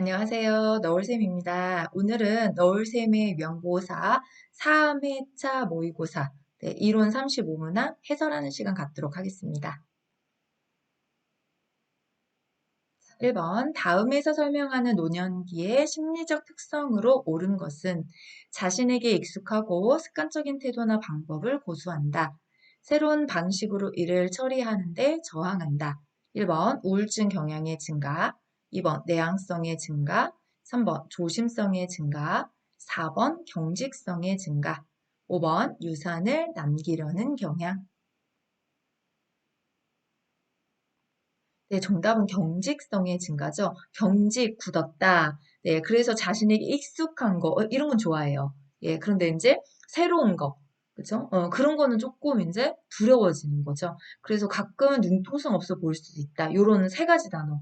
안녕하세요. 너울쌤입니다. 오늘은 너울쌤의 명보사 3회차 모의고사 이론 35문항 해설하는 시간 갖도록 하겠습니다. 1번 다음에서 설명하는 노년기의 심리적 특성으로 옳은 것은 자신에게 익숙하고 습관적인 태도나 방법을 고수한다. 새로운 방식으로 일을 처리하는데 저항한다. 1번 우울증 경향의 증가, 2번 내향성의 증가, 3번 조심성의 증가, 4번 경직성의 증가, 5번 유산을 남기려는 경향. 네, 정답은 경직성의 증가죠. 경직, 굳었다. 네, 그래서 자신에게 익숙한 거, 이런 건 좋아해요. 예, 그런데 이제 새로운 거, 그죠? 그런 거는 조금 이제 두려워지는 거죠. 그래서 가끔은 융통성 없어 보일 수도 있다. 요런 세 가지 단어.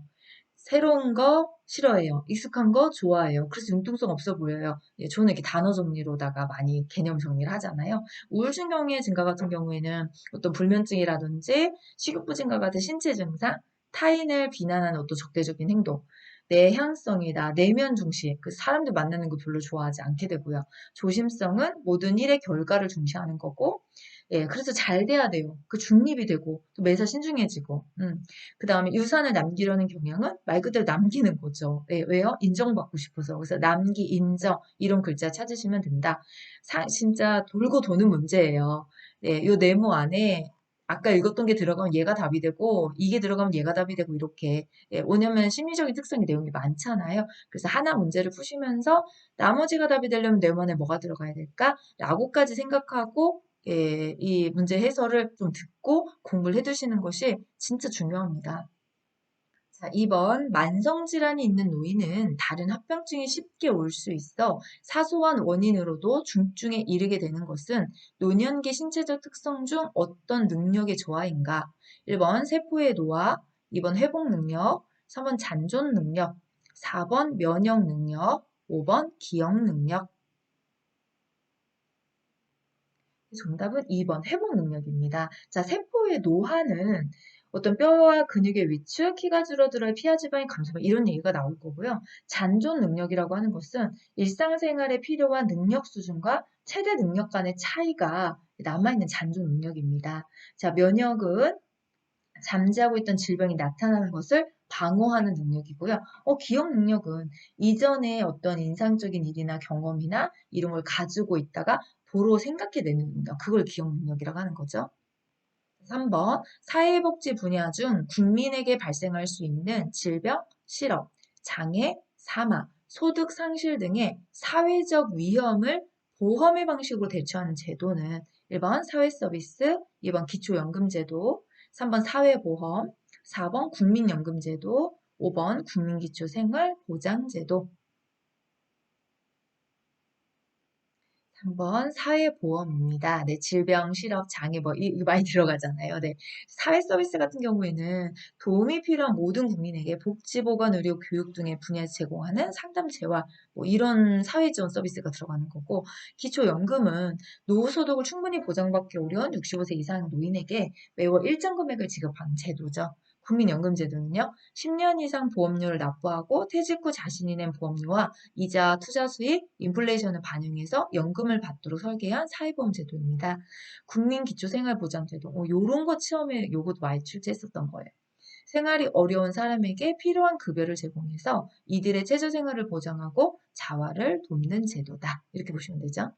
새로운 거 싫어해요. 익숙한 거 좋아해요. 그래서 융통성 없어 보여요. 예, 저는 이렇게 단어 정리로다가 많이 개념 정리를 하잖아요. 우울증 경의 증가 같은 경우에는 어떤 불면증이라든지 식욕부 증가 같은 신체 증상, 타인을 비난하는 어떤 적대적인 행동, 내향성이다, 내면 중시, 그 사람들 만나는 거 별로 좋아하지 않게 되고요. 조심성은 모든 일의 결과를 중시하는 거고, 예, 그래서 잘 돼야 돼요. 그 중립이 되고, 또 매사 신중해지고, 그 다음에 유산을 남기려는 경향은 말 그대로 남기는 거죠. 예, 왜요? 인정받고 싶어서. 그래서 남기, 인정, 이런 글자 찾으시면 된다. 진짜 돌고 도는 문제예요. 예, 요 네모 안에 아까 읽었던 게 들어가면 얘가 답이 되고, 이게 들어가면 얘가 답이 되고, 이렇게. 예, 왜냐면 심리적인 특성의 내용이 많잖아요. 그래서 하나 문제를 푸시면서 나머지가 답이 되려면 네모 안에 뭐가 들어가야 될까? 라고까지 생각하고, 예, 이 문제 해설을 좀 듣고 공부를 해두시는 것이 진짜 중요합니다. 자, 2번 만성질환이 있는 노인은 다른 합병증이 쉽게 올 수 있어 사소한 원인으로도 중증에 이르게 되는 것은 노년기 신체적 특성 중 어떤 능력의 저하인가? 1번 세포의 노화, 2번 회복 능력, 3번 잔존 능력, 4번 면역 능력, 5번 기억 능력. 정답은 2번 회복 능력입니다. 자, 세포의 노화는 어떤 뼈와 근육의 위축, 키가 줄어들어 피하 지방이 감소, 이런 얘기가 나올 거고요. 잔존 능력이라고 하는 것은 일상생활에 필요한 능력 수준과 최대 능력 간의 차이가 남아있는 잔존 능력입니다. 자, 면역은 잠재하고 있던 질병이 나타나는 것을 방어하는 능력이고요. 기억 능력은 이전에 어떤 인상적인 일이나 경험이나 이런 걸 가지고 있다가 도로 생각해내는 능력, 그걸 기억 능력이라고 하는 거죠. 3번, 사회복지 분야 중 국민에게 발생할 수 있는 질병, 실업, 장애, 사망, 소득 상실 등의 사회적 위험을 보험의 방식으로 대처하는 제도는 1번 사회서비스, 2번 기초연금제도, 3번 사회보험, 4번 국민연금제도, 5번 국민기초생활보장제도. 3번 사회보험입니다. 네, 질병, 실업, 장애 이거 많이 들어가잖아요. 네. 사회 서비스 같은 경우에는 도움이 필요한 모든 국민에게 복지, 보건, 의료, 교육 등의 분야에서 제공하는 상담제와 이런 사회지원 서비스가 들어가는 거고, 기초연금은 노후소득을 충분히 보장받기 어려운 65세 이상 노인에게 매월 일정 금액을 지급하는 제도죠. 국민연금제도는요, 10년 이상 보험료를 납부하고 퇴직 후 자신이 낸 보험료와 이자, 투자 수익, 인플레이션을 반영해서 연금을 받도록 설계한 사회보험 제도입니다. 국민기초생활보장제도, 요런 거 처음에 요것도 많이 출제했었던 거예요. 생활이 어려운 사람에게 필요한 급여를 제공해서 이들의 최저생활을 보장하고 자활을 돕는 제도다. 이렇게 보시면 되죠.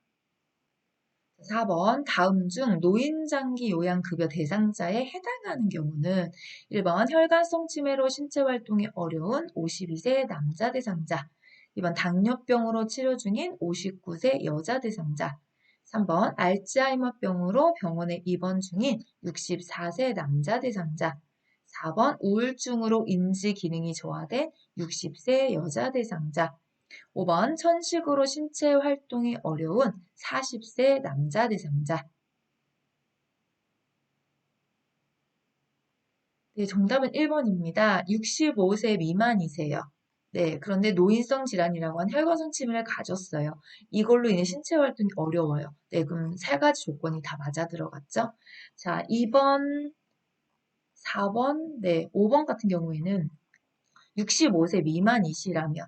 4번 다음 중 노인장기 요양급여 대상자에 해당하는 경우는 1번 혈관성 치매로 신체활동이 어려운 52세 남자 대상자, 2번 당뇨병으로 치료 중인 59세 여자 대상자, 3번 알츠하이머병으로 병원에 입원 중인 64세 남자 대상자, 4번 우울증으로 인지 기능이 저하된 60세 여자 대상자, 5번 천식으로 신체 활동이 어려운 40세 남자 대상자. 네, 정답은 1번입니다. 65세 미만이세요. 네, 그런데 노인성 질환이라고 한 혈관성 치매를 가졌어요. 이걸로 인해 신체 활동이 어려워요. 네, 그럼 세 가지 조건이 다 맞아 들어갔죠? 자, 2번, 4번, 네, 5번 같은 경우에는 65세 미만이시라면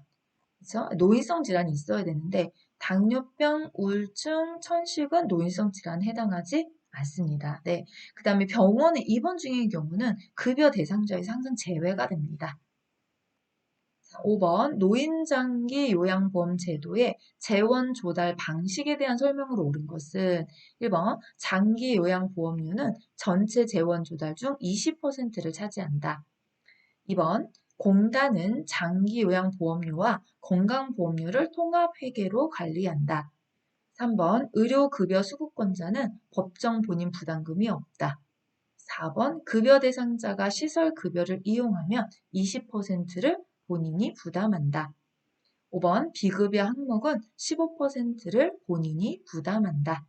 그죠? 노인성 질환이 있어야 되는데 당뇨병, 우울증, 천식은 노인성 질환에 해당하지 않습니다. 네. 그 다음에 병원에 입원 중인 경우는 급여 대상자에서 항상 제외가 됩니다. 5번 노인장기 요양보험 제도의 재원 조달 방식에 대한 설명으로 옳은 것은 1번 장기 요양보험료는 전체 재원 조달 중 20%를 차지한다. 2번 공단은 장기 요양보험료와 건강보험료를 통합회계로 관리한다. 3번 의료급여 수급권자는 법정 본인 부담금이 없다. 4번 급여 대상자가 시설급여를 이용하면 20%를 본인이 부담한다. 5번 비급여 항목은 15%를 본인이 부담한다.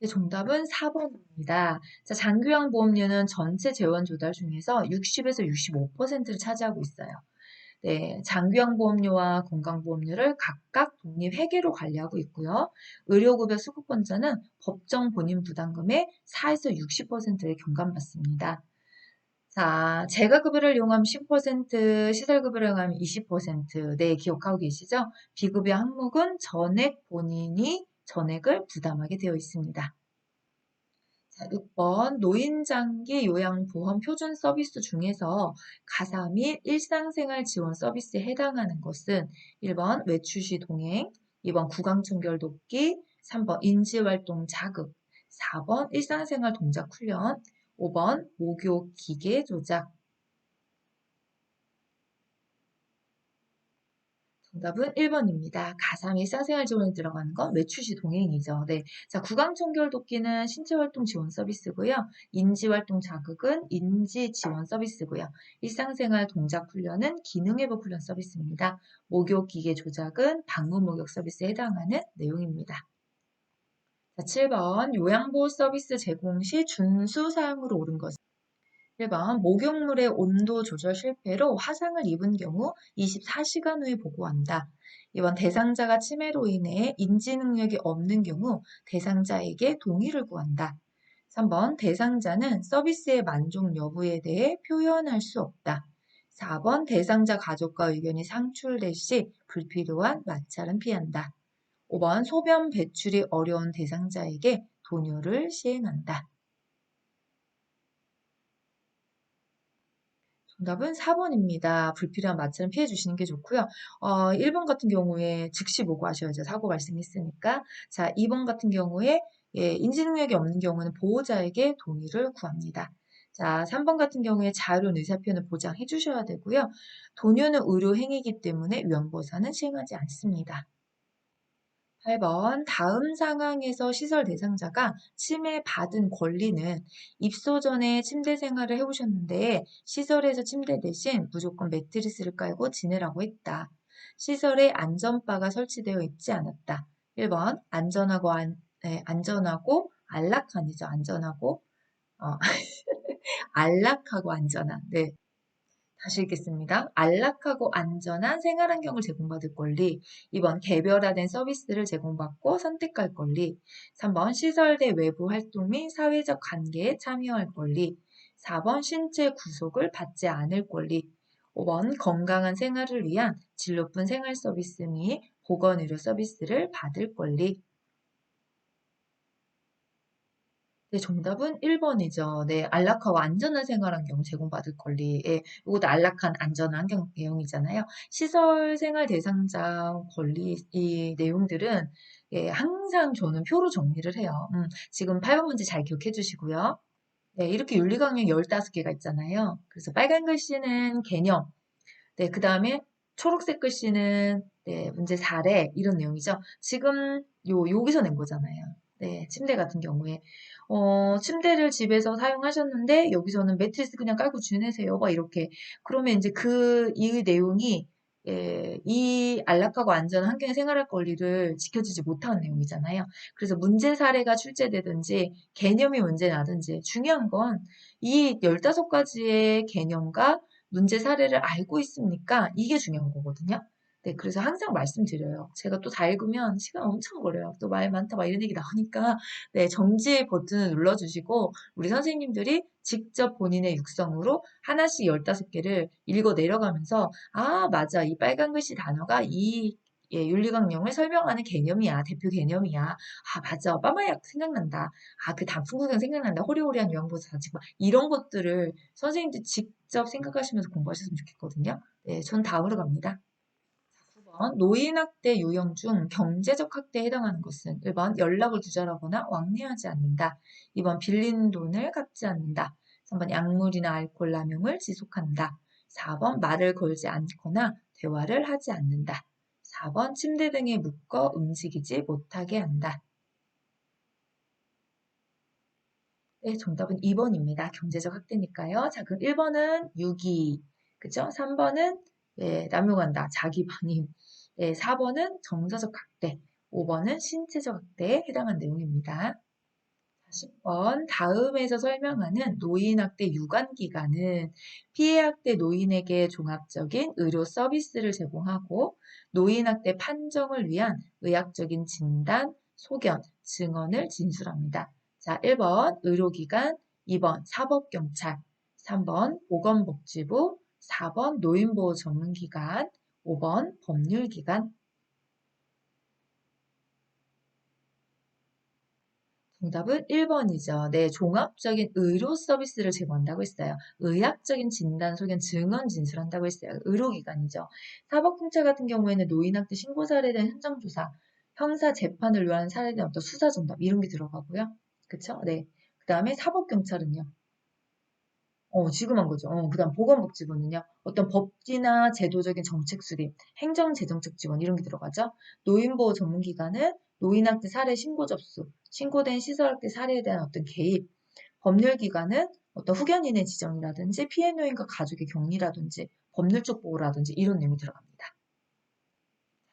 네, 정답은 4번입니다. 자, 장기요양보험료는 전체 재원 조달 중에서 60에서 65%를 차지하고 있어요. 네, 장기요양보험료와 건강보험료를 각각 독립회계로 관리하고 있고요. 의료급여 수급권자는 법정 본인 부담금의 4에서 60%를 경감받습니다. 자, 재가급여를 이용하면 10%, 시설급여를 이용하면 20%. 네, 기억하고 계시죠? 비급여 항목은 전액 본인이 전액을 부담하게 되어 있습니다. 자, 6번 노인장기 요양보험 표준 서비스 중에서 가사 및 일상생활 지원 서비스에 해당하는 것은 1번 외출시 동행, 2번 구강청결 돕기, 3번 인지활동 자극, 4번 일상생활 동작 훈련, 5번 목욕 기계 조작. 정답은 1번입니다. 가상 일상생활 지원에 들어가는 건 외출시 동행이죠. 네. 자, 구강청결 돕기는 신체활동 지원 서비스고요. 인지활동 자극은 인지 지원 서비스고요. 일상생활 동작 훈련은 기능회복 훈련 서비스입니다. 목욕 기계 조작은 방문 목욕 서비스에 해당하는 내용입니다. 자, 7번 요양보호 서비스 제공 시 준수 사항으로 옳은 것은 1번 목욕물의 온도 조절 실패로 화상을 입은 경우 24시간 후에 보고한다. 2번 대상자가 치매로 인해 인지 능력이 없는 경우 대상자에게 동의를 구한다. 3번 대상자는 서비스의 만족 여부에 대해 표현할 수 없다. 4번 대상자 가족과 의견이 상출될 시 불필요한 마찰은 피한다. 5번 소변 배출이 어려운 대상자에게 돈유를 시행한다. 정답은 4번입니다. 불필요한 마찰은 피해 주시는 게 좋고요. 1번 같은 경우에 즉시 보고하셔야죠. 사고 발생했으니까. 자, 2번 같은 경우에 예, 인지 능력이 없는 경우는 보호자에게 동의를 구합니다. 자, 3번 같은 경우에 자유로운 의사표현을 보장해 주셔야 되고요. 돈유는 의료 행위이기 때문에 위험보상은 시행하지 않습니다. 8번 다음 상황에서 시설 대상자가 침해받은 권리는 입소 전에 침대 생활을 해오셨는데 시설에서 침대 대신 무조건 매트리스를 깔고 지내라고 했다. 시설에 안전바가 설치되어 있지 않았다. 1번 안전하고 안락한이죠. 안전하고 어, 안락하고 안전한. 네. 다시 읽겠습니다. 안락하고 안전한 생활 환경을 제공받을 권리. 2번 개별화된 서비스를 제공받고 선택할 권리. 3번 시설 내 외부 활동 및 사회적 관계에 참여할 권리. 4번 신체 구속을 받지 않을 권리. 5번 건강한 생활을 위한 질 높은 생활 서비스 및 보건의료 서비스를 받을 권리. 네, 정답은 1번이죠. 네, 안락하고 안전한 생활 환경 제공받을 권리. 예, 이것도 안락한 안전한 환경 내용이잖아요. 시설 생활 대상자 권리 이 내용들은 예, 항상 저는 표로 정리를 해요. 지금 8번 문제 잘 기억해 주시고요. 네, 이렇게 윤리강령 15개가 있잖아요. 그래서 빨간 글씨는 개념, 네, 그 다음에 초록색 글씨는 네, 문제 사례 이런 내용이죠. 지금 여기서 낸 거잖아요. 네, 침대 같은 경우에 침대를 집에서 사용하셨는데 여기서는 매트리스 그냥 깔고 지내세요. 막 이렇게 그러면 이제 이 내용이 예, 이 안락하고 안전한 환경에 생활할 권리를 지켜주지 못하는 내용이잖아요. 그래서 문제 사례가 출제되든지 개념이 문제 나든지 중요한 건 이 15가지의 개념과 문제 사례를 알고 있습니까? 이게 중요한 거거든요. 네, 그래서 항상 말씀드려요. 제가 또 다 읽으면 시간 엄청 걸려요. 또 말 많다 막 이런 얘기 나오니까 네, 정지 버튼을 눌러주시고 우리 선생님들이 직접 본인의 육성으로 하나씩 15개를 읽어 내려가면서 아, 맞아. 이 빨간 글씨 단어가 이 예, 윤리강령을 설명하는 개념이야. 대표 개념이야. 아, 맞아. 빠마약 생각난다. 아, 그 단풍구경 생각난다. 호리호리한 요양보사 지금 이런 것들을 선생님들 직접 생각하시면서 공부하셨으면 좋겠거든요. 네, 전 다음으로 갑니다. 9번 노인학대 유형 중 경제적 학대에 해당하는 것은 1번 연락을 두절하거나 왕래하지 않는다. 2번 빌린 돈을 갚지 않는다. 3번 약물이나 알코올 남용을 지속한다. 4번 말을 걸지 않거나 대화를 하지 않는다. 4번 침대 등에 묶어 움직이지 못하게 한다. 네, 정답은 2번입니다. 경제적 학대니까요. 자, 그럼 1번은 유기, 그죠? 3번은 예, 남용한다, 자기 방임. 예, 4번은 정서적 학대, 5번은 신체적 학대에 해당한 내용입니다. 10번 다음에서 설명하는 노인학대 유관기관은 피해학대 노인에게 종합적인 의료 서비스를 제공하고 노인학대 판정을 위한 의학적인 진단, 소견, 증언을 진술합니다. 자, 1번 의료기관, 2번 사법경찰, 3번 보건복지부, 4번 노인보호 전문기관, 5번 법률기관. 정답은 1번이죠. 네, 종합적인 의료 서비스를 제공한다고 했어요. 의학적인 진단, 소견, 증언 진술한다고 했어요. 의료기관이죠. 사법경찰 같은 경우에는 노인학대 신고 사례에 대한 현장조사, 형사 재판을 위한 사례에 대한 어떤 수사 전담 이런 게 들어가고요. 그쵸? 네. 그 다음에 사법경찰은요. 지금 한 거죠. 그다음 보건복지부는요. 어떤 법규나 제도적인 정책 수립, 행정재정적 지원 이런 게 들어가죠. 노인보호 전문기관은 노인학대 사례 신고 접수, 신고된 시설학대 사례에 대한 어떤 개입, 법률기관은 어떤 후견인의 지정이라든지 피해 노인과 가족의 격리라든지 법률적 보호라든지 이런 내용이 들어갑니다.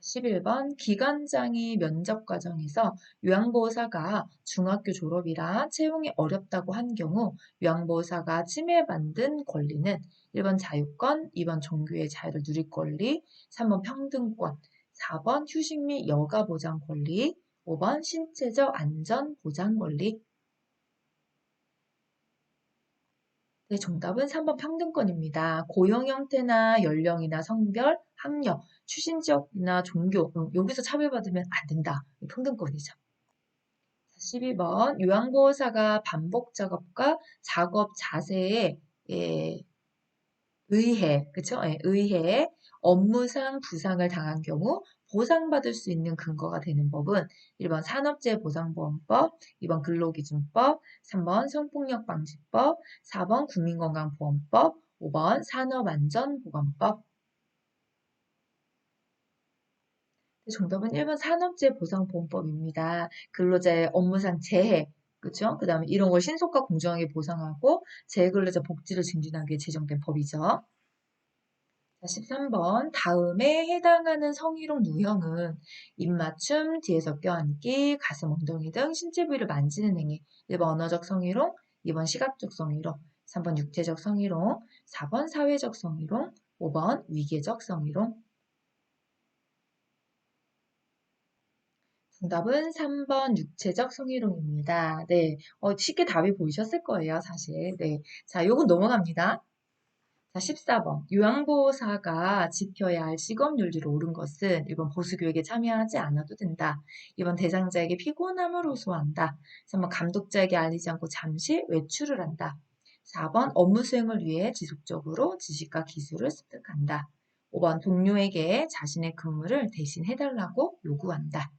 11번 기관장이 면접 과정에서 요양보호사가 중학교 졸업이라 채용이 어렵다고 한 경우 요양보호사가 침해받는 권리는 1번 자유권, 2번 종교의 자유를 누릴 권리, 3번 평등권, 4번 휴식 및 여가 보장 권리, 5번 신체적 안전 보장 권리. 네, 정답은 3번 평등권입니다. 고용 형태나 연령이나 성별, 학력, 출신 지역이나 종교, 여기서 차별받으면 안 된다. 평등권이죠. 12번 요양보호사가 반복 작업과 작업 자세에 예, 그쵸? 예, 의해 업무상 부상을 당한 경우 보상받을 수 있는 근거가 되는 법은 1번 산업재해보상보험법, 2번 근로기준법, 3번 성폭력방지법, 4번 국민건강보험법, 5번 산업안전보건법. 정답은 1번 산업재해보상보험법입니다. 근로자의 업무상 재해, 그쵸? 그 다음에 이런 걸 신속과 공정하게 보상하고 재해근로자 복지를 증진하기 위해 제정된 법이죠. 13번 다음에 해당하는 성희롱 유형은 입맞춤, 뒤에서 껴안기, 가슴, 엉덩이 등 신체 부위를 만지는 행위. 1번 언어적 성희롱, 2번 시각적 성희롱, 3번 육체적 성희롱, 4번 사회적 성희롱, 5번 위계적 성희롱. 정답은 3번 육체적 성희롱입니다. 네, 쉽게 답이 보이셨을 거예요, 사실. 네, 자, 요건 넘어갑니다. 자, 14번. 요양보호사가 지켜야 할 직업윤리로 옳은 것은 1번 보수교육에 참여하지 않아도 된다. 2번 대상자에게 피곤함을 호소한다. 3번 감독자에게 알리지 않고 잠시 외출을 한다. 4번 업무 수행을 위해 지속적으로 지식과 기술을 습득한다. 5번 동료에게 자신의 근무를 대신 해달라고 요구한다.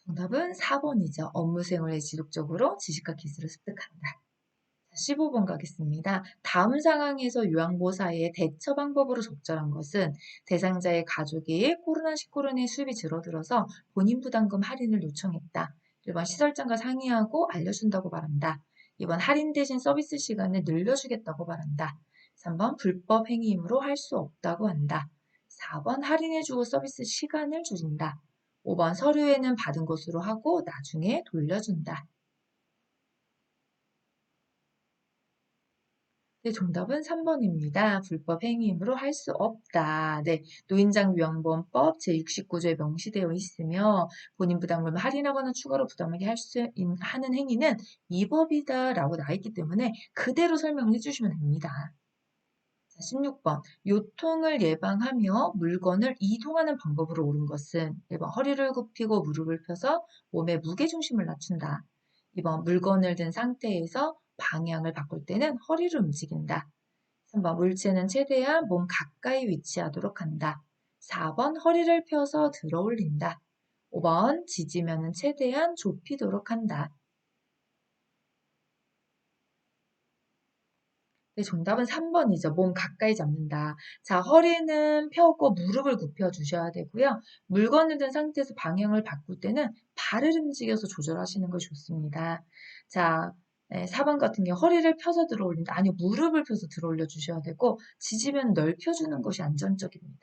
정답은 4번이죠. 업무 수행을 위해 지속적으로 지식과 기술을 습득한다. 15번 가겠습니다. 다음 상황에서 요양보호사의 대처 방법으로 적절한 것은 대상자의 가족이 코로나19로 인해 수입이 줄어들어서 본인 부담금 할인을 요청했다. 1번 시설장과 상의하고 알려준다고 말한다. 2번 할인 대신 서비스 시간을 늘려주겠다고 말한다. 3번 불법 행위이므로 할 수 없다고 한다. 4번 할인해주고 서비스 시간을 줄인다. 5번 서류에는 받은 것으로 하고 나중에 돌려준다. 네, 정답은 3번입니다. 불법 행위이므로 할 수 없다. 네, 노인장려원법 제69조에 명시되어 있으며 본인 부담금을 할인하거나 추가로 부담하게 하는 행위는 위법이다라고 나와 있기 때문에 그대로 설명을 해주시면 됩니다. 자, 16번. 요통을 예방하며 물건을 이동하는 방법으로 옳은 것은 1번 허리를 굽히고 무릎을 펴서 몸의 무게중심을 낮춘다. 2번 물건을 든 상태에서 방향을 바꿀 때는 허리를 움직인다. 3번 물체는 최대한 몸 가까이 위치하도록 한다. 4번 허리를 펴서 들어 올린다. 5번 지지면은 최대한 좁히도록 한다. 네, 정답은 3번이죠. 몸 가까이 잡는다. 자, 허리는 펴고 무릎을 굽혀 주셔야 되고요. 물건을 든 상태에서 방향을 바꿀 때는 발을 움직여서 조절하시는 것이 좋습니다. 자, 4번 같은 경우 허리를 펴서 들어 올린다. 아니요, 무릎을 펴서 들어 올려 주셔야 되고 지지면 넓혀주는 것이 안전적입니다.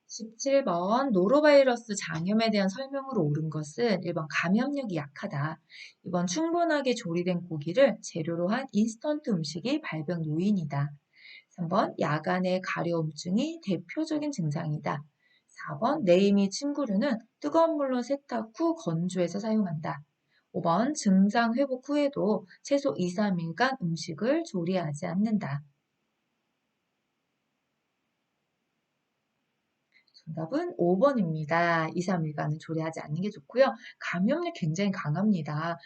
17번 노로바이러스 장염에 대한 설명으로 옳은 것은 1번 감염력이 약하다. 2번 충분하게 조리된 고기를 재료로 한 인스턴트 음식이 발병 요인이다. 3번 야간의 가려움증이 대표적인 증상이다. 4번 내이 및 침구류는 뜨거운 물로 세탁 후 건조해서 사용한다. 5번 증상 회복 후에도 최소 2, 3일간 음식을 조리하지 않는다. 정답은 5번입니다. 2, 3일간은 조리하지 않는 게 좋고요. 감염력 굉장히 강합니다.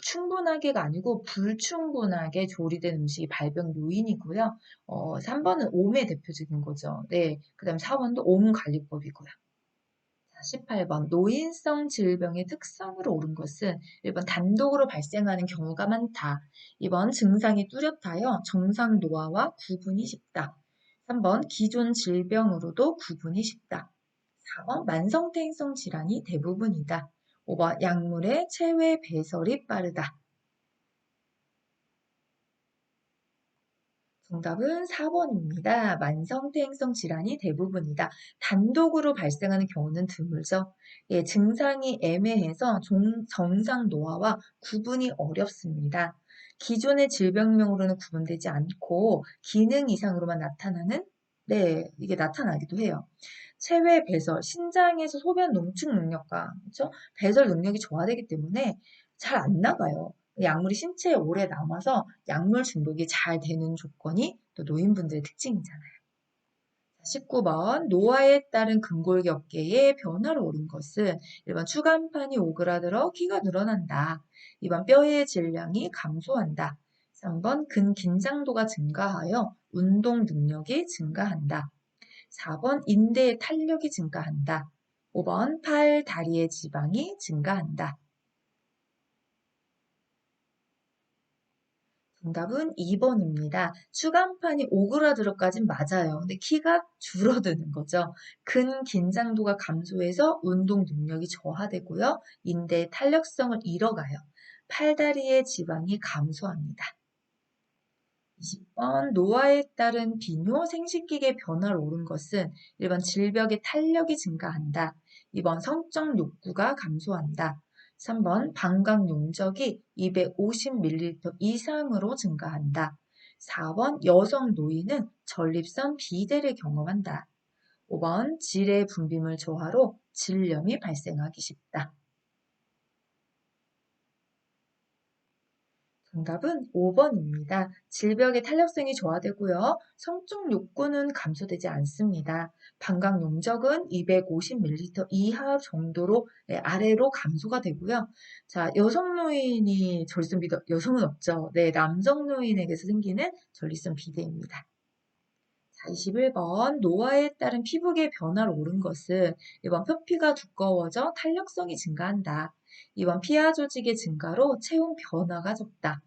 충분하게가 아니고 불충분하게 조리된 음식이 발병 요인이고요. 3번은 옴의 대표적인 거죠. 네. 그 다음에 4번도 옴 관리법이고요. 자, 18번 노인성 질병의 특성으로 옳은 것은 1번 단독으로 발생하는 경우가 많다. 2번 증상이 뚜렷하여 정상 노화와 구분이 쉽다. 3번 기존 질병으로도 구분이 쉽다. 4번 만성태행성 질환이 대부분이다. 5번 약물의 체외 배설이 빠르다. 정답은 4번입니다. 만성태행성 질환이 대부분이다. 단독으로 발생하는 경우는 드물죠. 예, 증상이 애매해서 정상 노화와 구분이 어렵습니다. 기존의 질병명으로는 구분되지 않고 기능 이상으로만 나타나는 네, 이게 나타나기도 해요. 체외 배설, 신장에서 소변 농축 능력과 그렇죠? 배설 능력이 저하되기 때문에 잘 안 나가요. 약물이 신체에 오래 남아서 약물 중독이 잘 되는 조건이 또 노인분들의 특징이잖아요. 19번 노화에 따른 근골기 어깨의 변화로 오른 것은 1번 추간판이 오그라들어 키가 늘어난다. 2번 뼈의 질량이 감소한다. 3번 근긴장도가 증가하여 운동 능력이 증가한다. 4번 인대의 탄력이 증가한다. 5번 팔, 다리의 지방이 증가한다. 정답은 2번입니다. 추간판이 오그라들어까진 맞아요. 근데 키가 줄어드는 거죠. 근긴장도가 감소해서 운동 능력이 저하되고요. 인대의 탄력성을 잃어가요. 팔다리의 지방이 감소합니다. 20번 노화에 따른 비뇨 생식기계 변화를 옳은 것은 1번 질벽의 탄력이 증가한다. 2번 성적 욕구가 감소한다. 3번 방광 용적이 250ml 이상으로 증가한다. 4번 여성 노인은 전립선 비대를 경험한다. 5번 질의 분비물 저하로 질염이 발생하기 쉽다. 정답은 5번입니다. 질벽의 탄력성이 저하되고요. 성적 욕구는 감소되지 않습니다. 방광 용적은 250ml 이하 정도로 아래로 감소가 되고요. 자, 여성 노인이 전립선 비대, 여성은 없죠. 네, 남성 노인에게서 생기는 전립선 비대입니다. 자, 21번 노화에 따른 피부계 변화로 옳은 것은 1번 표피가 두꺼워져 탄력성이 증가한다. 2번 피하 조직의 증가로 체온 변화가 적다.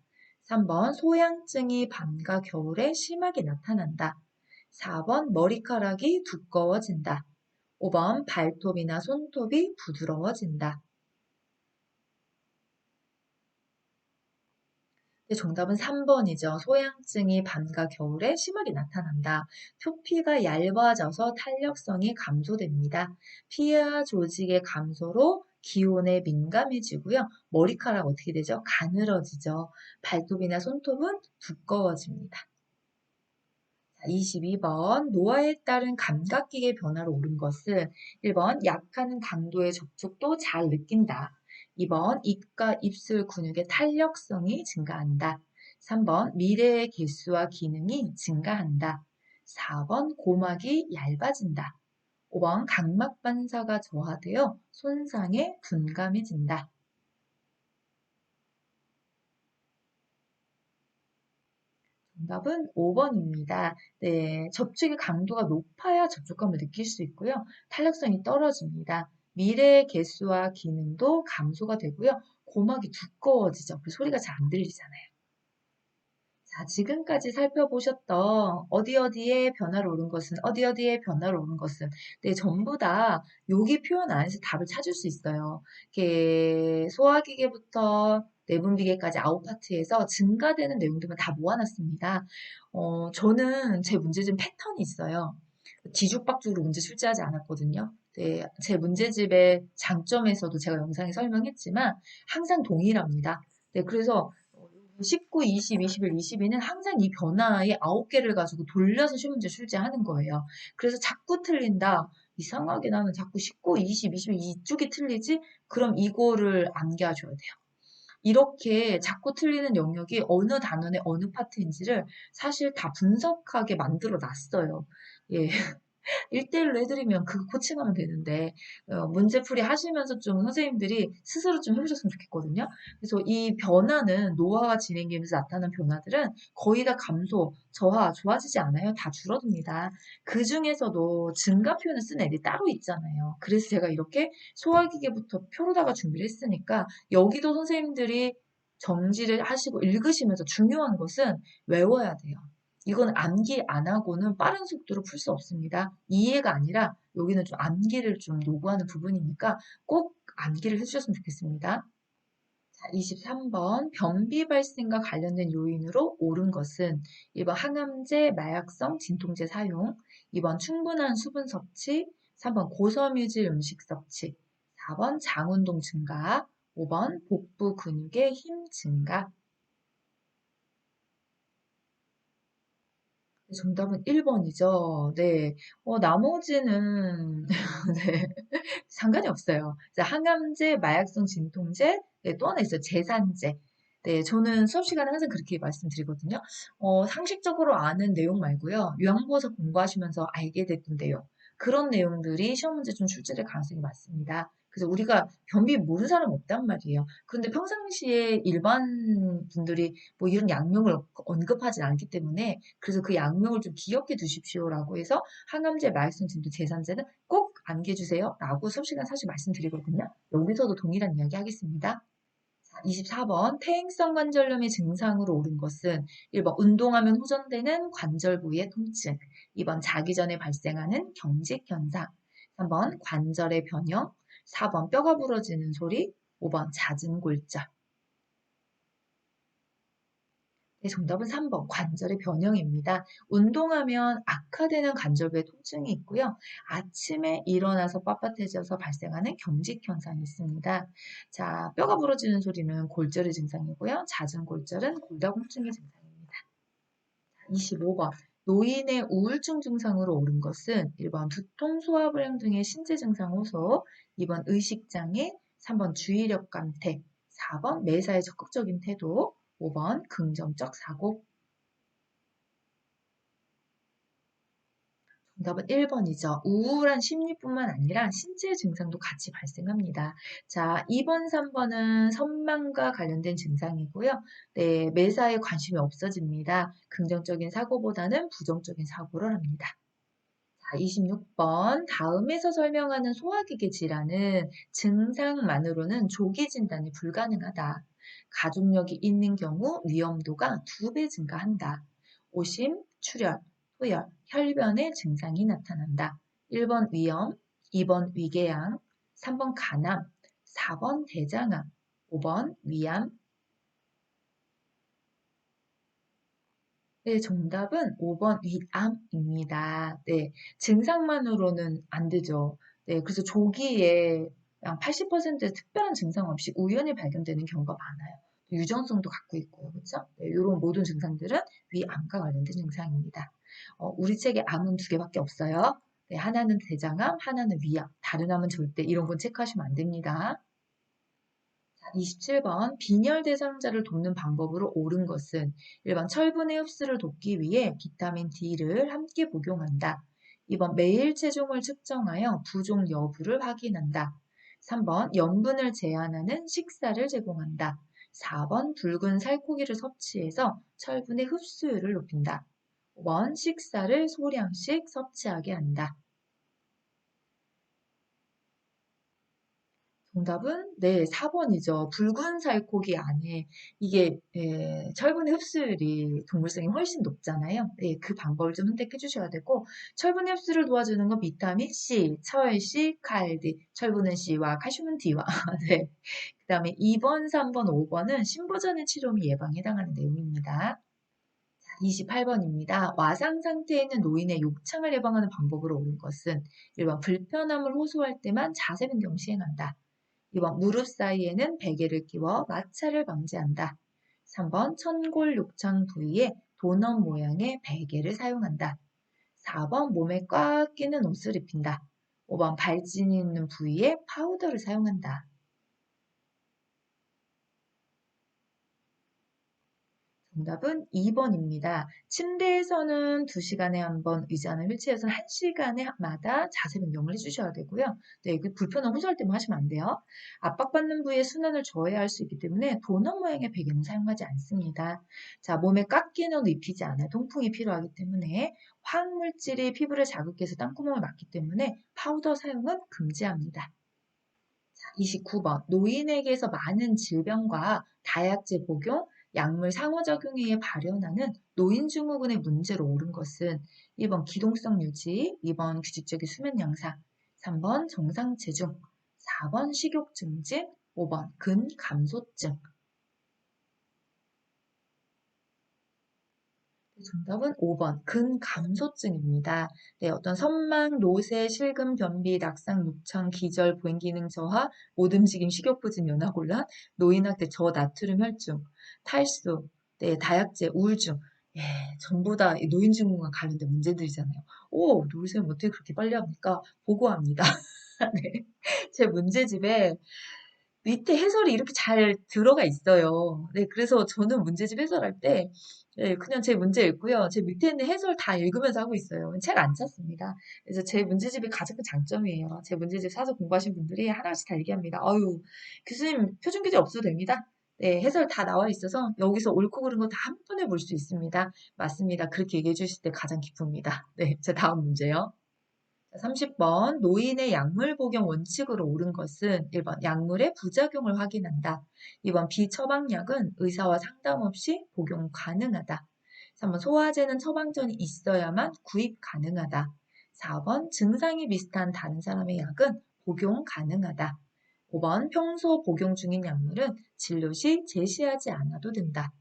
3번 소양증이 밤과 겨울에 심하게 나타난다. 4번 머리카락이 두꺼워진다. 5번 발톱이나 손톱이 부드러워진다. 네, 정답은 3번이죠. 소양증이 밤과 겨울에 심하게 나타난다. 표피가 얇아져서 탄력성이 감소됩니다. 피하 조직의 감소로 기온에 민감해지고요. 머리카락 어떻게 되죠? 가늘어지죠. 발톱이나 손톱은 두꺼워집니다. 22번 노화에 따른 감각기계 변화로 오른 것은 1번 약하는 강도의 접촉도 잘 느낀다. 2번 입과 입술 근육의 탄력성이 증가한다. 3번 미래의 개수와 기능이 증가한다. 4번 고막이 얇아진다. 5번 각막 반사가 저하되어 손상에 둔감해진다. 정답은 5번입니다. 네, 접촉의 강도가 높아야 접촉감을 느낄 수 있고요. 탄력성이 떨어집니다. 미래의 개수와 기능도 감소가 되고요. 고막이 두꺼워지죠. 그 소리가 잘 안 들리잖아요. 자, 지금까지 살펴보셨던 어디 어디에 변화를 오른 것은 어디 어디에 변화를 오른 것은 네, 전부 다 여기 표현 안에서 답을 찾을 수 있어요. 이렇게 소화기계부터 내분비계까지 아홉 파트에서 증가되는 내용들만 다 모아놨습니다. 저는 제 문제집 패턴이 있어요. 뒤죽박죽으로 문제 출제하지 않았거든요. 네, 제 문제집의 장점에서도 제가 영상에 설명했지만 항상 동일합니다. 네, 그래서 19, 20, 21, 22는 항상 이 변화의 9개를 가지고 돌려서 시험 문제 출제하는 거예요. 그래서 자꾸 틀린다. 이상하게 나는 자꾸 19, 20, 21 이쪽이 틀리지? 그럼 이거를 암기하셔야 돼요. 이렇게 자꾸 틀리는 영역이 어느 단원의 어느 파트인지를 사실 다 분석하게 만들어 놨어요. 예. 1대1로 해드리면 그거 코칭하면 되는데 문제풀이 하시면서 좀 선생님들이 스스로 좀 해보셨으면 좋겠거든요. 그래서 이 변화는 노화가 진행되면서 나타나는 변화들은 거의 다 감소, 저하, 좋아지지 않아요. 다 줄어듭니다. 그 중에서도 증가 표현을 쓴 애들이 따로 있잖아요. 그래서 제가 이렇게 소화기계부터 표로다가 준비를 했으니까 여기도 선생님들이 정지를 하시고 읽으시면서 중요한 것은 외워야 돼요. 이건 암기 안 하고는 빠른 속도로 풀 수 없습니다. 이해가 아니라 여기는 좀 암기를 좀 요구하는 부분이니까 꼭 암기를 해주셨으면 좋겠습니다. 자, 23번 변비 발생과 관련된 요인으로 옳은 것은 1번 항암제, 마약성, 진통제 사용, 2번 충분한 수분 섭취, 3번 고섬유질 음식 섭취, 4번 장운동 증가, 5번 복부 근육의 힘 증가. 정답은 1번이죠. 네. 나머지는, 네. 상관이 없어요. 자, 항암제, 마약성 진통제, 네, 또 하나 있어요. 제산제. 네, 저는 수업 시간에 항상 그렇게 말씀드리거든요. 상식적으로 아는 내용 말고요. 요양보고서 공부하시면서 알게 됐던 내용. 그런 내용들이 시험 문제 좀 출제될 가능성이 많습니다. 그래서 우리가 변비 모르는 사람 없단 말이에요. 그런데 평상시에 일반 분들이 뭐 이런 약명을 언급하지 않기 때문에 그래서 그 약명을 좀 기억해 두십시오라고 해서 항암제, 마약성 진통, 제산제는 꼭 암기해주세요. 라고 수업 시간 사실 말씀드리거든요. 여기서도 동일한 이야기 하겠습니다. 24번 퇴행성 관절염의 증상으로 옳은 것은 1번 운동하면 호전되는 관절 부위의 통증, 2번 자기 전에 발생하는 경직 현상, 3번 관절의 변형, 4번 뼈가 부러지는 소리, 5번 잦은 골절. 네, 정답은 3번 관절의 변형입니다. 운동하면 악화되는 관절부의 통증이 있고요. 아침에 일어나서 빳빳해져서 발생하는 경직 현상이 있습니다. 자, 뼈가 부러지는 소리는 골절의 증상이고요. 잦은 골절은 골다공증의 증상입니다. 25번 노인의 우울증 증상으로 옳은 것은 1번 두통, 소화불량 등의 신체 증상 호소, 2번 의식장애, 3번 주의력 감퇴, 4번 매사에 적극적인 태도, 5번 긍정적 사고. 정답은 1번이죠. 우울한 심리뿐만 아니라 신체 증상도 같이 발생합니다. 자, 2번, 3번은 선망과 관련된 증상이고요. 네, 매사에 관심이 없어집니다. 긍정적인 사고보다는 부정적인 사고를 합니다. 자, 26번 다음에서 설명하는 소화기계 질환은 증상만으로는 조기 진단이 불가능하다. 가족력이 있는 경우 위험도가 2배 증가한다. 오심, 출혈, 토열, 혈변의 증상이 나타난다. 1번 위염, 2번 위궤양, 3번 간암, 4번 대장암, 5번 위암. 네, 정답은 5번 위암입니다. 네, 증상만으로는 안 되죠. 네, 그래서 조기에 약 80%의 특별한 증상 없이 우연히 발견되는 경우가 많아요. 유전성도 갖고 있고요. 그렇죠? 네, 이런 모든 증상들은 위암과 관련된 증상입니다. 우리 책에 암은 두 개밖에 없어요. 네, 하나는 대장암, 하나는 위암. 다른 암은 절대 이런 건 체크하시면 안 됩니다. 27번 빈혈 대상자를 돕는 방법으로 옳은 것은 1번 철분의 흡수를 돕기 위해 비타민 D를 함께 복용한다. 2번 매일 체중을 측정하여 부족 여부를 확인한다. 3번 염분을 제한하는 식사를 제공한다. 4번 붉은 살코기를 섭취해서 철분의 흡수율을 높인다. 5번 식사를 소량씩 섭취하게 한다. 정답은 네, 4번이죠. 붉은 살코기 안에 이게 철분의 흡수율이 동물성이 훨씬 높잖아요. 네, 그 방법을 좀 선택해 주셔야 되고 철분의 흡수를 도와주는 건 비타민 C, 철 C, 칼 D. 철분은 C와 칼슘은 D와 네. 그다음에 2번, 3번, 5번은 신부전의 치료미 예방에 해당하는 내용입니다. 28번입니다. 와상 상태에 있는 노인의 욕창을 예방하는 방법으로 옳은 것은 1번 불편함을 호소할 때만 자세 변경을 시행한다. 2번 무릎 사이에는 베개를 끼워 마찰을 방지한다. 3번 천골 욕창 부위에 도넛 모양의 베개를 사용한다. 4번 몸에 꽉 끼는 옷을 입힌다. 5번 발진이 있는 부위에 파우더를 사용한다. 정답은 2번입니다. 침대에서는 2시간에 한 번, 의자는 휠체어에서는 1시간마다 자세 변경을 해주셔야 되고요. 네, 그 불편한 호소할 때만 하시면 안 돼요. 압박받는 부위의 순환을 저해할 수 있기 때문에 도넛 모양의 베개는 사용하지 않습니다. 자, 몸에 깎이는 옷 입히지 않아요. 통풍이 필요하기 때문에 화학물질이 피부를 자극해서 땅구멍을 막기 때문에 파우더 사용은 금지합니다. 29번 노인에게서 많은 질병과 다약제 복용, 약물 상호작용에 의해 발현하는 노인증후군의 문제로 옳은 것은 1번 기동성 유지, 2번 규칙적인 수면 양상, 3번 정상 체중, 4번 식욕 증진, 5번 근감소증. 정답은 5번 근감소증입니다. 네, 어떤 선망, 노쇠, 실금, 변비, 낙상, 욕창, 기절, 보행 기능 저하, 못 움직임, 식욕 부진, 연하곤란, 노인학대, 저나트륨 혈중, 탈수, 네, 다약제, 우울증. 예, 전부 다 노인증후군과 관련된 문제들이잖아요. 오, 노쇠는 어떻게 그렇게 빨리 합니까? 보고합니다. 네, 제 문제집에 밑에 해설이 이렇게 잘 들어가 있어요. 네, 그래서 저는 문제집 해설할 때 그냥 제 문제 읽고요. 제 밑에 있는 해설 다 읽으면서 하고 있어요. 책 안 찾습니다. 그래서 제 문제집이 가장 큰 장점이에요. 제 문제집 사서 공부하신 분들이 하나씩 다 얘기합니다. 아유, 교수님 표준 교재 없어도 됩니다. 네, 해설 다 나와 있어서 여기서 옳고 그른 거 다 한 번에 볼 수 있습니다. 맞습니다. 그렇게 얘기해 주실 때 가장 기쁩니다. 네, 제 다음 문제요. 30번 노인의 약물 복용 원칙으로 옳은 것은 1번 약물의 부작용을 확인한다. 2번 비처방약은 의사와 상담 없이 복용 가능하다. 3번 소화제는 처방전이 있어야만 구입 가능하다. 4번 증상이 비슷한 다른 사람의 약은 복용 가능하다. 5번 평소 복용 중인 약물은 진료 시 제시하지 않아도 된다.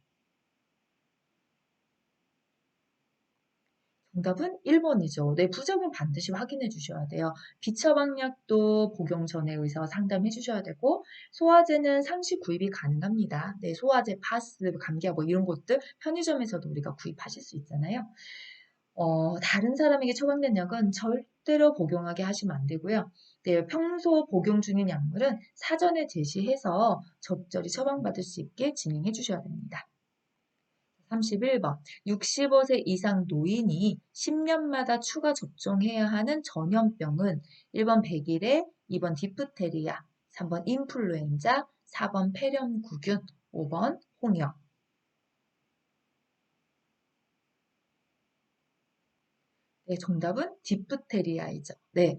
정답은 1번이죠. 네, 부작용 반드시 확인해 주셔야 돼요. 비처방약도 복용 전에 의사와 상담해 주셔야 되고, 소화제는 상시 구입이 가능합니다. 네, 소화제, 파스, 감기약 뭐 이런 것들 편의점에서도 우리가 구입하실 수 있잖아요. 다른 사람에게 처방된 약은 절대로 복용하게 하시면 안 되고요. 네, 평소 복용 중인 약물은 사전에 제시해서 적절히 처방받을 수 있게 진행해 주셔야 됩니다. 31번. 65세 이상 노인이 10년마다 추가 접종해야 하는 전염병은 1번 백일해, 2번 디프테리아, 3번 인플루엔자, 4번 폐렴구균, 5번 홍역. 네, 정답은 디프테리아이죠. 네,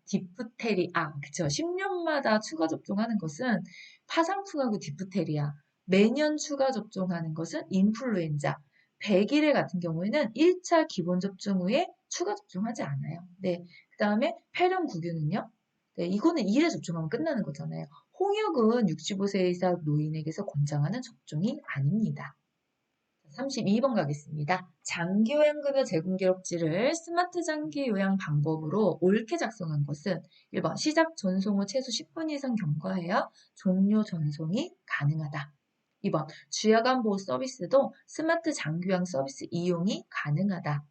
디프테리아. 그쵸. 10년마다 추가 접종하는 것은 파상풍하고 디프테리아. 매년 추가 접종하는 것은 인플루엔자. 100일에 같은 경우에는 1차 기본 접종 후에 추가 접종하지 않아요. 네, 그 다음에 폐렴구균은요? 네, 이거는 2회 접종하면 끝나는 거잖아요. 홍역은 65세 이상 노인에게서 권장하는 접종이 아닙니다. 32번 가겠습니다. 장기요양급여 제공 기록지를 스마트 장기 요양 방법으로 옳게 작성한 것은 1번 시작 전송 후 최소 10분 이상 경과해야 종료 전송이 가능하다. 2번 주야간 보호 서비스도 스마트 장기요양 서비스 이용이 가능하다.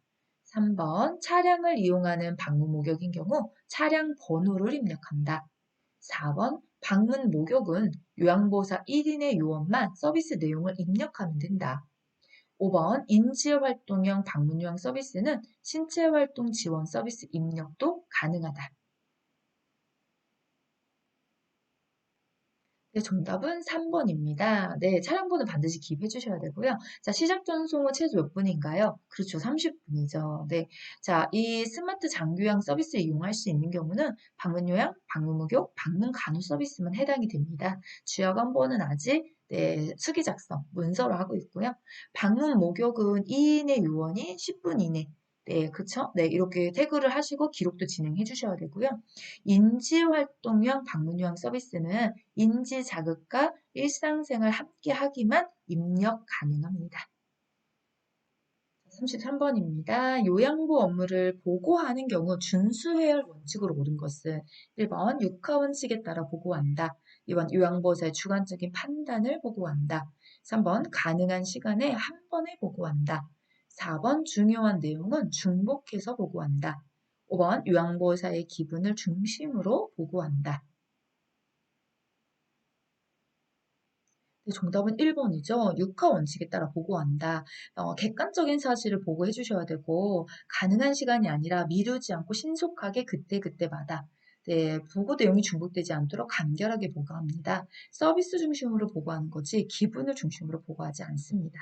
3번 차량을 이용하는 방문 목적인 경우 차량 번호를 입력한다. 4번 방문 목적은 요양보호사 1인의 요원만 서비스 내용을 입력하면 된다. 5번 인지활동형 방문요양 서비스는 신체활동 지원 서비스 입력도 가능하다. 네, 정답은 3번입니다. 네, 차량 번호 반드시 기입해 주셔야 되고요. 자, 시작 전송은 최소 몇 분인가요? 그렇죠, 30분이죠. 네, 자, 이 스마트 장기요양 서비스를 이용할 수 있는 경우는 방문요양, 방문목욕, 방문간호 서비스만 해당이 됩니다. 주요한 번은 아직 네, 수기 작성, 문서로 하고 있고요. 방문 목욕은 2인의 요원이 10분 이내. 네, 그쵸? 네, 이렇게 태그를 하시고 기록도 진행해 주셔야 되고요. 인지활동형 방문요양 서비스는 인지 자극과 일상생활 함께 하기만 입력 가능합니다. 33번입니다. 요양보 업무를 보고하는 경우 준수해야 할 원칙으로 옳은 것은 1번 육하 원칙에 따라 보고한다. 2번 요양보호사의 주관적인 판단을 보고한다. 3번 가능한 시간에 한 번에 보고한다. 4번 중요한 내용은 중복해서 보고한다. 5번 요양보호사의 기분을 중심으로 보고한다. 네, 정답은 1번이죠. 육하 원칙에 따라 보고한다. 객관적인 사실을 보고해 주셔야 되고, 가능한 시간이 아니라 미루지 않고 신속하게 그때그때마다 네, 보고 내용이 중복되지 않도록 간결하게 보고합니다. 서비스 중심으로 보고하는 거지 기분을 중심으로 보고하지 않습니다.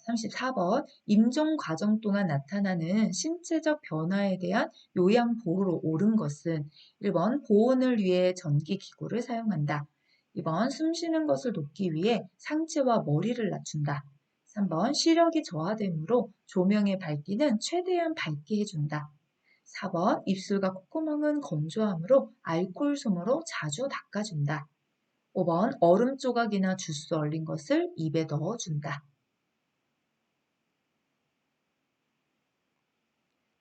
34번 임종 과정 동안 나타나는 신체적 변화에 대한 요양 보호로 옳은 것은 1번 보온을 위해 전기 기구를 사용한다. 2번 숨 쉬는 것을 돕기 위해 상체와 머리를 낮춘다. 3번 시력이 저하되므로 조명의 밝기는 최대한 밝게 해준다. 4번 입술과 콧구멍은 건조하므로 알코올 솜으로 자주 닦아준다. 5번 얼음 조각이나 주스 얼린 것을 입에 넣어준다.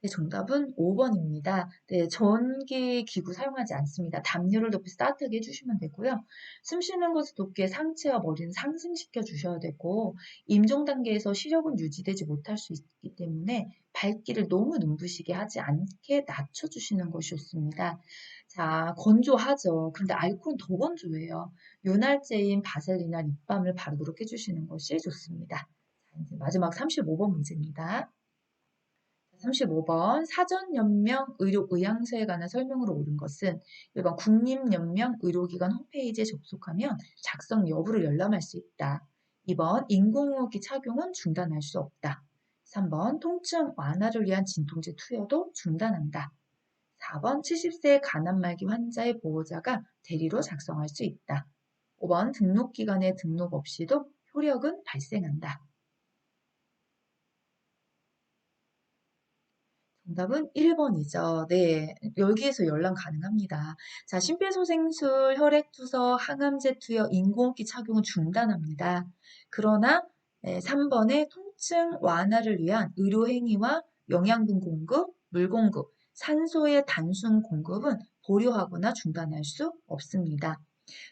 네, 정답은 5번입니다. 네, 전기 기구 사용하지 않습니다. 담요를 덮여서 따뜻하게 해주시면 되고요. 숨 쉬는 것을 돕게 상체와 머리는 상승시켜 주셔야 되고, 임종 단계에서 시력은 유지되지 못할 수 있기 때문에 발기를 너무 눈부시게 하지 않게 낮춰주시는 것이 좋습니다. 자, 건조하죠. 그런데 알코올은 더 건조해요. 윤활제인 바셀린이나 립밤을 바르도록 해주시는 것이 좋습니다. 자, 이제 마지막 35번 문제입니다. 35번 사전연명 의료의향서에 관한 설명으로 옳은 것은 1번 국립연명 의료기관 홈페이지에 접속하면 작성 여부를 열람할 수 있다. 2번 인공호흡기 착용은 중단할 수 없다. 3번 통증 완화를 위한 진통제 투여도 중단한다. 4번 70세 간암말기 환자의 보호자가 대리로 작성할 수 있다. 5번 등록기관에 등록 없이도 효력은 발생한다. 정답은 1번이죠. 네, 여기에서 열람 가능합니다. 자, 심폐소생술, 혈액투서, 항암제 투여, 인공호흡기 착용은 중단합니다. 그러나 3번의 통증 완화를 위한 의료행위와 영양분 공급, 물 공급, 산소의 단순 공급은 보류하거나 중단할 수 없습니다.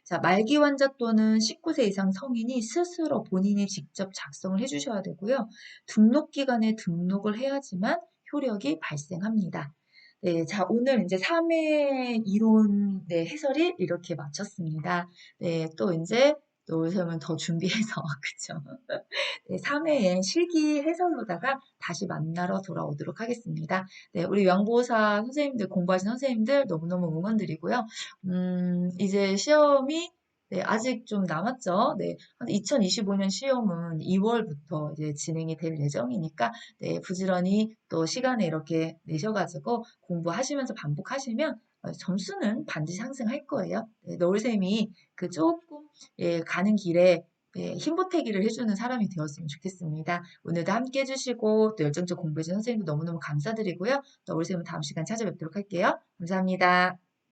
자, 말기 환자 또는 19세 이상 성인이 스스로 본인이 직접 작성을 해주셔야 되고요. 등록기관에 등록을 해야지만 효력이 발생합니다. 네, 자, 오늘 이제 3회 이론 네, 해설이 이렇게 마쳤습니다. 네, 또 이제 또 그러면 더 준비해서 그쵸? 네, 3회의 실기 해설로다가 다시 만나러 돌아오도록 하겠습니다. 네, 우리 영보사 선생님들, 공부하신 선생님들 너무너무 응원드리고요. 이제 시험이 네, 아직 좀 남았죠. 네, 2025년 시험은 2월부터 이제 진행이 될 예정이니까, 네, 부지런히 또 시간에 이렇게 내셔가지고 공부하시면서 반복하시면 점수는 반드시 상승할 거예요. 네, 너울쌤이 그 조금 예, 가는 길에 네, 힘보태기를 해주는 사람이 되었으면 좋겠습니다. 오늘도 함께 해주시고 또 열정적 공부해주신 선생님도 너무너무 감사드리고요. 또 우리 쌤은 다음 시간 찾아뵙도록 할게요. 감사합니다.